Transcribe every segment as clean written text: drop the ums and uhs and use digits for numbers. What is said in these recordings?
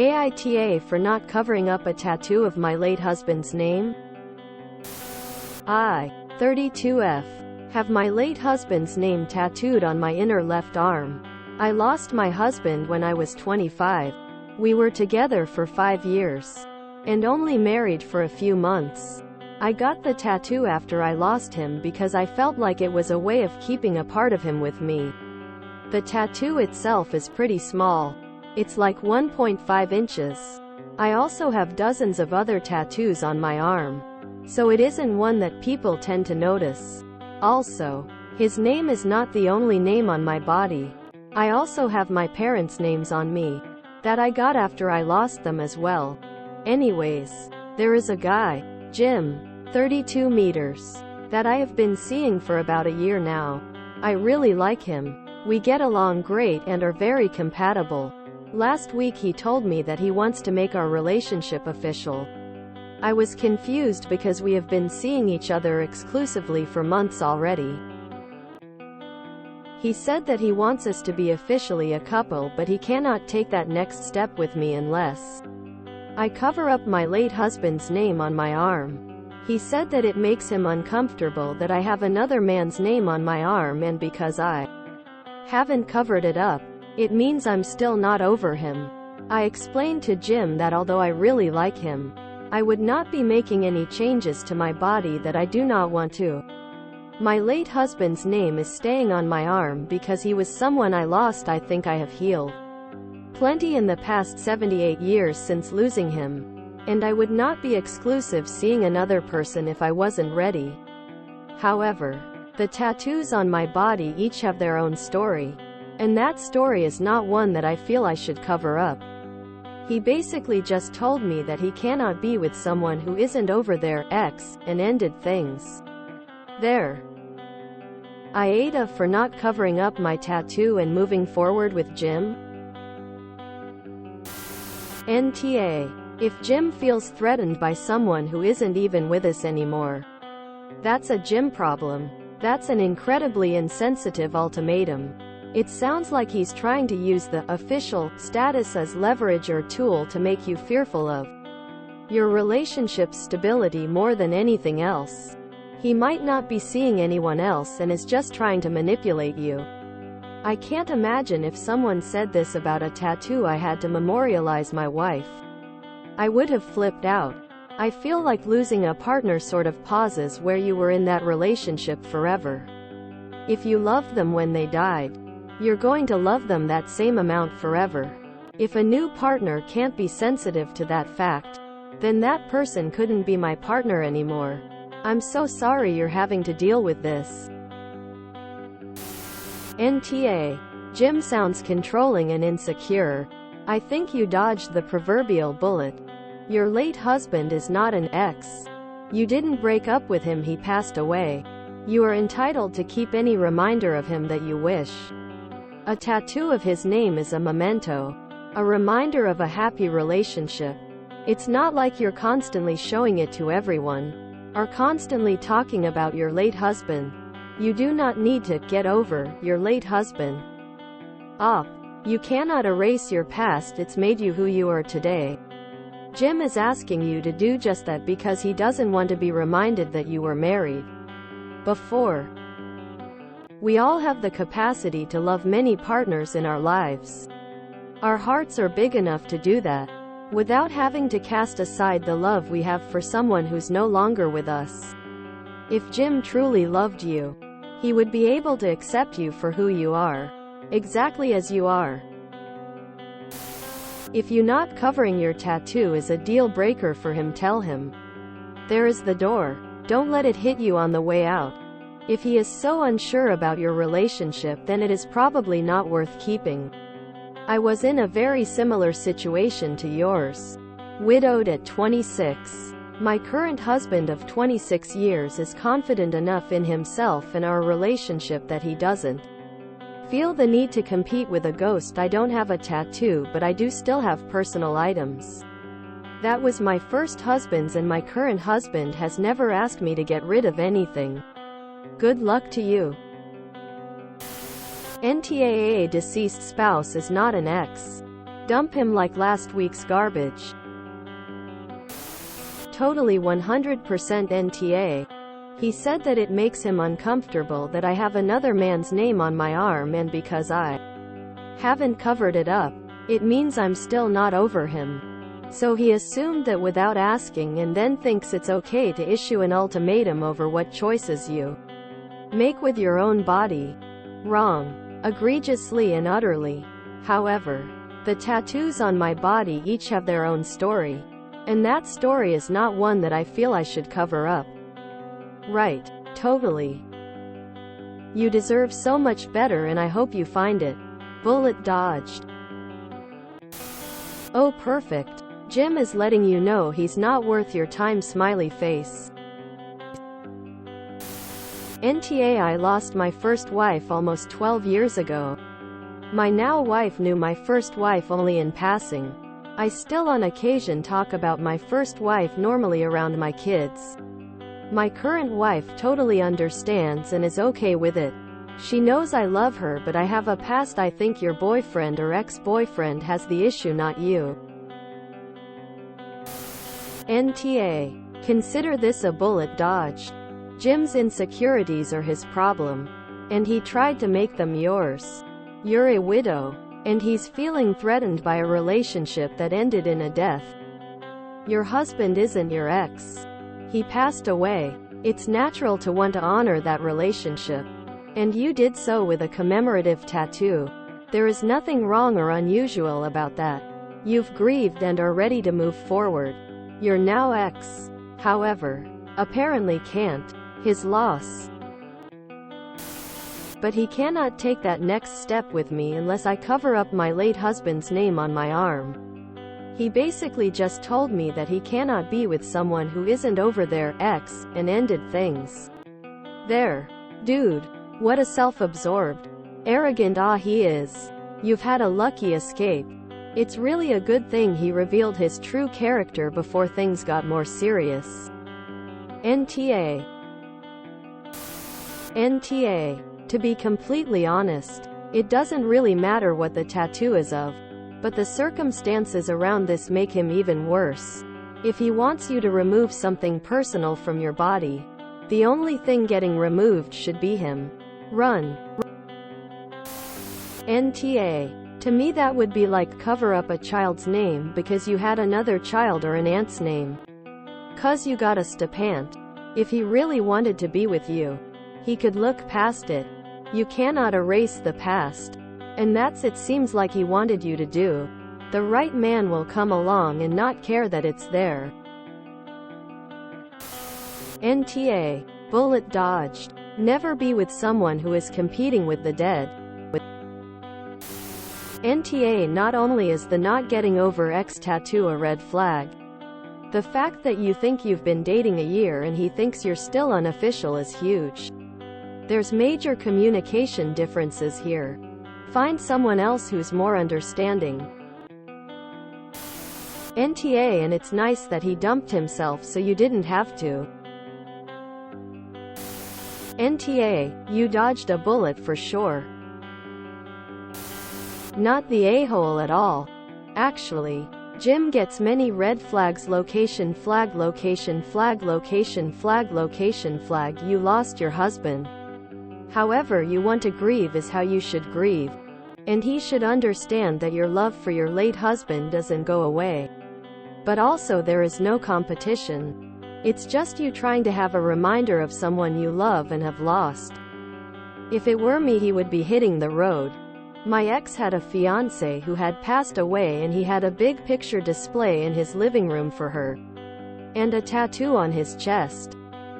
AITA for not covering up a tattoo of my late husband's name? I, 32F, have my late husband's name tattooed on my inner left arm. I lost my husband when I was 25. We were together for 5 years. And only married for a few months. I got the tattoo after I lost him because I felt like it was a way of keeping a part of him with me. The tattoo itself is pretty small. It's like 1.5 inches. I also have dozens of other tattoos on my arm. So it isn't one that people tend to notice. Also, his name is not the only name on my body. I also have my parents' names on me. That I got after I lost them as well. Anyways, there is a guy, Jim, 32 meters, that I have been seeing for about a year now. I really like him. We get along great and are very compatible. Last week he told me that he wants to make our relationship official. I was confused because we have been seeing each other exclusively for months already. He said that he wants us to be officially a couple, but he cannot take that next step with me unless I cover up my late husband's name on my arm. He said that it makes him uncomfortable that I have another man's name on my arm, and because I haven't covered it up, it means I'm still not over him. I explained to Jim that although I really like him, I would not be making any changes to my body that I do not want to. My late husband's name is staying on my arm because he was someone I lost. I think I have healed plenty in the past 78 years since losing him, and I would not be exclusive seeing another person if I wasn't ready. However, the tattoos on my body each have their own story, and that story is not one that I feel I should cover up. He basically just told me that he cannot be with someone who isn't over their ex, and ended things there. AITA for not covering up my tattoo and moving forward with Jim? NTA. If Jim feels threatened by someone who isn't even with us anymore, that's a Jim problem. That's an incredibly insensitive ultimatum. It sounds like he's trying to use the official status as leverage or tool to make you fearful of your relationship's stability more than anything else. He might not be seeing anyone else and is just trying to manipulate you. I can't imagine if someone said this about a tattoo I had to memorialize my wife. I would have flipped out. I feel like losing a partner sort of pauses where you were in that relationship forever. If you loved them when they died, you're going to love them that same amount forever. If a new partner can't be sensitive to that fact, then that person couldn't be my partner anymore. I'm so sorry you're having to deal with this. NTA. Jim sounds controlling and insecure. I think you dodged the proverbial bullet. Your late husband is not an ex. You didn't break up with him, he passed away. You are entitled to keep any reminder of him that you wish. A tattoo of his name is a memento, a reminder of a happy relationship. It's not like you're constantly showing it to everyone, or constantly talking about your late husband. You do not need to get over your late husband. You cannot erase your past, it's made you who you are today. Jim is asking you to do just that because he doesn't want to be reminded that you were married before. We all have the capacity to love many partners in our lives. Our hearts are big enough to do that, without having to cast aside the love we have for someone who's no longer with us. If Jim truly loved you, he would be able to accept you for who you are, exactly as you are. If you not covering your tattoo is a deal breaker for him, tell him. There is the door. Don't let it hit you on the way out. If he is so unsure about your relationship, then it is probably not worth keeping. I was in a very similar situation to yours. Widowed at 26. My current husband of 26 years is confident enough in himself and our relationship that he doesn't feel the need to compete with a ghost. I don't have a tattoo, but I do still have personal items. That was my first husband's, and my current husband has never asked me to get rid of anything. Good luck to you. NTAA. Deceased spouse is not an ex. Dump him like last week's garbage. Totally 100% NTA. He said that it makes him uncomfortable that I have another man's name on my arm, and because I haven't covered it up, it means I'm still not over him. So he assumed that without asking, and then thinks it's okay to issue an ultimatum over what choices you make with your own body. Wrong. Egregiously and utterly. However, the tattoos on my body each have their own story. And that story is not one that I feel I should cover up. Right. Totally. You deserve so much better, and I hope you find it. Bullet dodged. Oh, perfect. Jim is letting you know he's not worth your time. Smiley face. NTA. I lost my first wife almost 12 years ago. My now wife knew my first wife only in passing. I still on occasion talk about my first wife, normally around my kids. My current wife totally understands and is okay with it. She knows I love her, but I have a past. I think your boyfriend or ex-boyfriend has the issue, not you. NTA. Consider this a bullet dodged. Jim's insecurities are his problem, and he tried to make them yours. You're a widow, and he's feeling threatened by a relationship that ended in a death. Your husband isn't your ex. He passed away. It's natural to want to honor that relationship, and you did so with a commemorative tattoo. There is nothing wrong or unusual about that. You've grieved and are ready to move forward. Your now ex, however, apparently can't. His loss. But he cannot take that next step with me unless I cover up my late husband's name on my arm. He basically just told me that he cannot be with someone who isn't over their ex, and ended things there. Dude. What a self-absorbed, arrogant he is. You've had a lucky escape. It's really a good thing he revealed his true character before things got more serious. NTA. NTA. To be completely honest, it doesn't really matter what the tattoo is of, but the circumstances around this make him even worse. If he wants you to remove something personal from your body, the only thing getting removed should be him. Run. NTA. To me that would be like cover up a child's name because you had another child, or an aunt's name 'cause you got a stepaunt. If he really wanted to be with you, he could look past it. You cannot erase the past. And that's it seems like he wanted you to do. The right man will come along and not care that it's there. NTA. Bullet dodged. Never be with someone who is competing with the dead. NTA. Not only is the not getting over ex tattoo a red flag, the fact that you think you've been dating a year and he thinks you're still unofficial is huge. There's major communication differences here. Find someone else who's more understanding. NTA. And it's nice that he dumped himself so you didn't have to. NTA. You dodged a bullet for sure. Not the a-hole at all. Actually, Jim gets many red flags. Location flag, location flag, location flag, location flag. You lost your husband. However you want to grieve is how you should grieve. And he should understand that your love for your late husband doesn't go away. But also there is no competition. It's just you trying to have a reminder of someone you love and have lost. If it were me, he would be hitting the road. My ex had a fiancé who had passed away, and he had a big picture display in his living room for her, and a tattoo on his chest.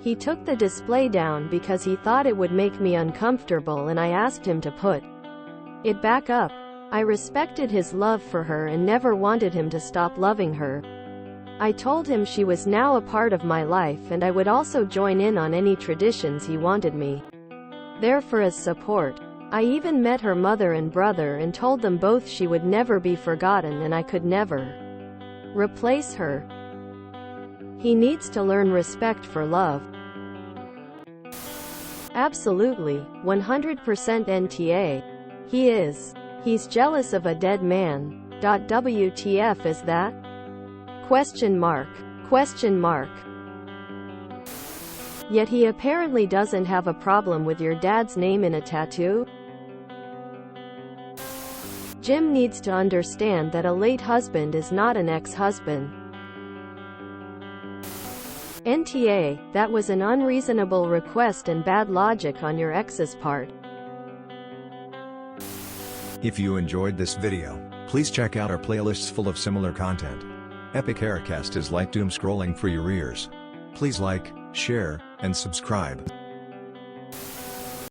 He took the display down because he thought it would make me uncomfortable, and I asked him to put it back up. I respected his love for her and never wanted him to stop loving her. I told him she was now a part of my life, and I would also join in on any traditions he wanted me there for as support. I even met her mother and brother and told them both she would never be forgotten and I could never replace her. He needs to learn respect for love. Absolutely, 100% NTA. He is. He's jealous of a dead man. WTF is that? Question mark. Question mark. Yet he apparently doesn't have a problem with your dad's name in a tattoo? Jim needs to understand that a late husband is not an ex-husband. NTA, that was an unreasonable request and bad logic on your ex's part. If you enjoyed this video, please check out our playlists full of similar content. Epic Haircast is like doom scrolling for your ears. Please like, share, and subscribe.